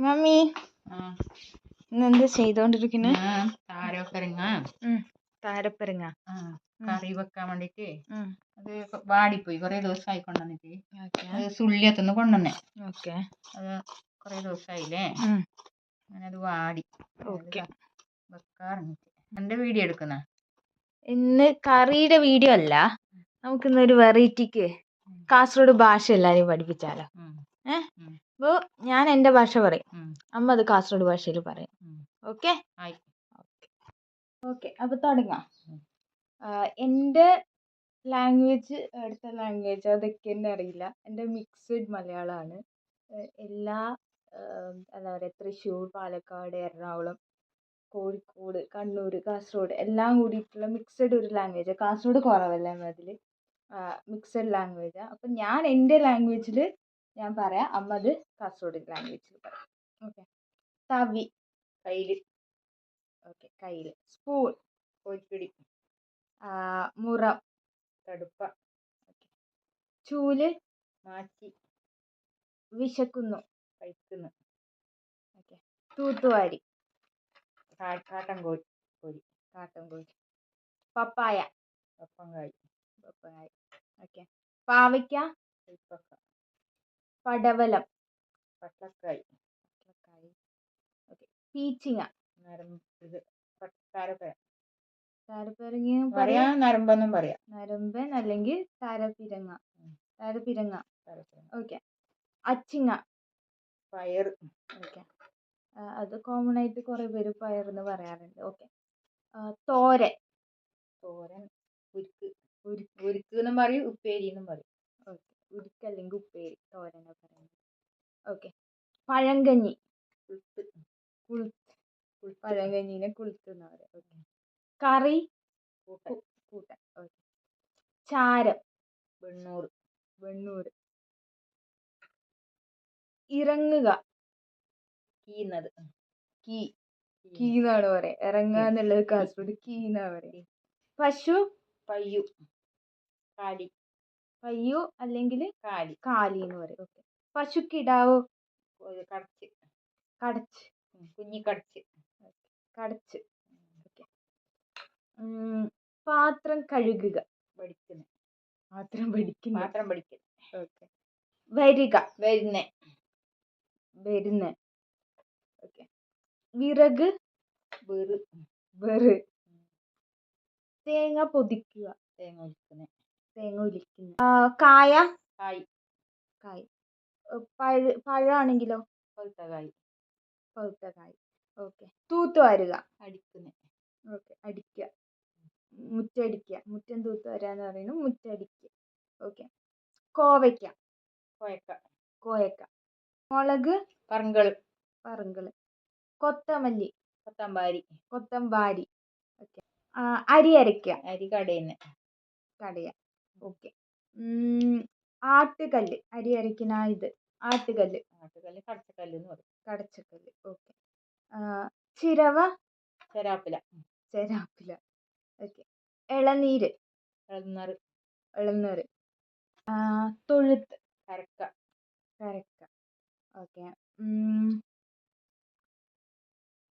Mummy ഇന്നെന്താ ചെയ്തോണ്ടിരിക്കുന്നെ? താരപ്പരങ്ങ കറി വെക്കാൻ വേണ്ടിട്ട് അത് വാടിപ്പോയി. കൊറേ ദിവസമായി കൊണ്ടുവന്നിട്ട് സുള്ളിയത്തുനിന്ന് കൊണ്ടുവന്നേ. അത് കൊറേ ദിവസമായില്ലേ, അങ്ങനെ അത് വാടി വെക്കാറുണ്ട്. എന്റെ വീഡിയോ എടുക്കുന്ന ഇന്ന് കറിയുടെ വീഡിയോ അല്ല, നമുക്കിന്നൊരു വെറൈറ്റിക്ക് കാസർഗോഡ് ഭാഷ എല്ലാരെയും പഠിപ്പിച്ചാലോ? അപ്പോ ഞാൻ എന്റെ ഭാഷ പറയും, അമ്മ അത് കാസർഗോഡ് ഭാഷയിൽ പറയും. ഓക്കെ ഓക്കെ അപ്പൊ തുടങ്ങാം. എൻ്റെ ലാംഗ്വേജ്, അടുത്ത ലാംഗ്വേജ് അതൊക്കെ എന്നെ അറിയില്ല. എൻ്റെ മിക്സഡ് മലയാളമാണ്. എല്ലാ എന്താ പറയുക, തൃശ്ശൂർ, പാലക്കാട്, എറണാകുളം, കോഴിക്കോട്, കണ്ണൂർ, കാസർഗോഡ് എല്ലാം കൂടിയിട്ടുള്ള മിക്സഡ് ഒരു ലാംഗ്വേജ്. കാസർഗോഡ് കുറവല്ലേ അതിൽ, മിക്സഡ് ലാംഗ്വേജാണ്. അപ്പം ഞാൻ എൻ്റെ ലാംഗ്വേജിൽ ഞാൻ പറയാം, അമ്മ അത് കാസർഗോഡ് ലാംഗ്വേജിൽ പറയാം. ഓക്കെ. തവി കയ്യിൽ, ഓക്കെ കയ്യിൽ. സ്പൂൺ കോഴിപ്പിടി. മുറം കടുപ്പ. ഓക്കെ. ചൂല് മാച്ചി. വിശക്കുന്നു കഴിക്കുന്നു. ഓക്കെ. തൂത്തുവാരി കാട്ടൻ കോഴി. പപ്പായ പപ്പങ്കായ്. ഓക്കെ. പാവയ്ക്ക പടവലം പട്ടക്കായ്. ഓക്കെ. പീച്ചിങ്ങ താരപ്പരങ്ങ പറയാ, നരമ്പെന്നും പറയാം. നരമ്പൻ അല്ലെങ്കിൽ താരപ്പിരങ്ങ. ഓക്കെ. അച്ചിങ്ങ പയർ. ഓക്കെ, അത് കോമൺ ആയിട്ട് കുറെ പേര് പയറെന്ന് പറയാറുണ്ട്. ഓക്കെ. തോരൻ ഉരുക്ക് എന്നും പറയും, ഉപ്പേരി എന്നും പറയും. ഓക്കെ. ഉരുക്ക് അല്ലെങ്കിൽ ഉപ്പേരി, തോരനെ പറയുന്നത്. ഓക്കെ. പഴങ്കഞ്ഞി പഴങ്കഞ്ഞീനെ കുളുത്ത് എന്ന് പറയാം. ഓക്കെ. കറി കൂട്ടൻ. ഓക്കെ. ചാരം വെണ്ണൂറ്. ഇറങ്ങുക കീന്നത്. കീ എന്നാണ് പറയാ. ഇറങ്ങുക എന്നുള്ളത് കാസർഗോഡ് കീ എന്നാ പറയാ. പശു പയ്യു അല്ലെങ്കിൽ കാലി എന്ന് പറയും. ഓക്കെ. പശുക്കിടാവ് കടച്ച്. ഓക്കെ. പാത്രം കഴുകുക പാത്രം പഠിക്കുന്നു. ഓക്കെ. വരിക വരുന്ന്. ഓക്കെ. വിറക് വെറ്. തേങ്ങ പൊതിക്കുക തേങ്ങ ഒലിക്കുന്ന. കായ പഴമാണെങ്കിലോ പഴുത്ത കായ്. ഓക്കെ. തൂത്തുവാരുക ഓക്കെ. അടിക്കുക, മുറ്റടിക്കുക. മുറ്റം തൂത്തുവാരുക എന്ന് പറയുന്നത് മുറ്റടിക്കുക. ഓക്കെ. കോവയ്ക്ക കോയക്ക. മുളക് പറങ്കള്. കൊത്തമല്ലി കൊത്തമ്പാരി. ഓക്കെ. അരി അരയ്ക്കുക കടയ. ഓക്കെ. ആട്ടുകല്ല് അരി അരയ്ക്കുന്ന ഇത് ആട്ടുകല്ല് കടച്ചക്കല്ല്. ഓക്കെ. ചിരവ ചെരാപ്പില. ഓക്കെ. ഇളനീര് തൊഴുത്ത് കരക്ക. ഓക്കെ.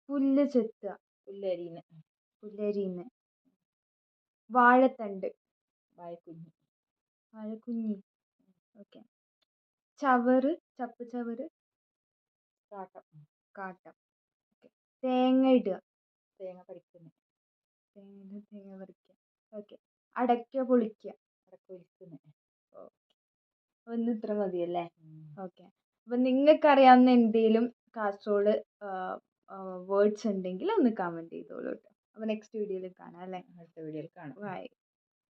പുല്ല് ചെത്തുക പുല്ലരിയുന്ന. വാഴത്തണ്ട് വാഴക്കുഞ്ഞി. ഓക്കെ. ചപ്പ് ചവറ് കാട്ടം. ഓക്കെ. തേങ്ങ ഇടുക തേങ്ങ പറിക്കുക. ഓക്കെ. അടയ്ക്ക പൊളിക്കുക ഒന്ന് ഇത്ര മതിയല്ലേ? ഓക്കെ. അപ്പം നിങ്ങൾക്കറിയാവുന്ന എന്തെങ്കിലും കാസർഗോഡ് വേർഡ്സ് ഉണ്ടെങ്കിൽ ഒന്ന് കമൻറ്റ് ചെയ്തോളൂ കേട്ടോ. അപ്പോൾ നെക്സ്റ്റ് വീഡിയോയിൽ കാണാം അല്ലേ? അടുത്ത വീഡിയോയിൽ കാണാം. ബൈ.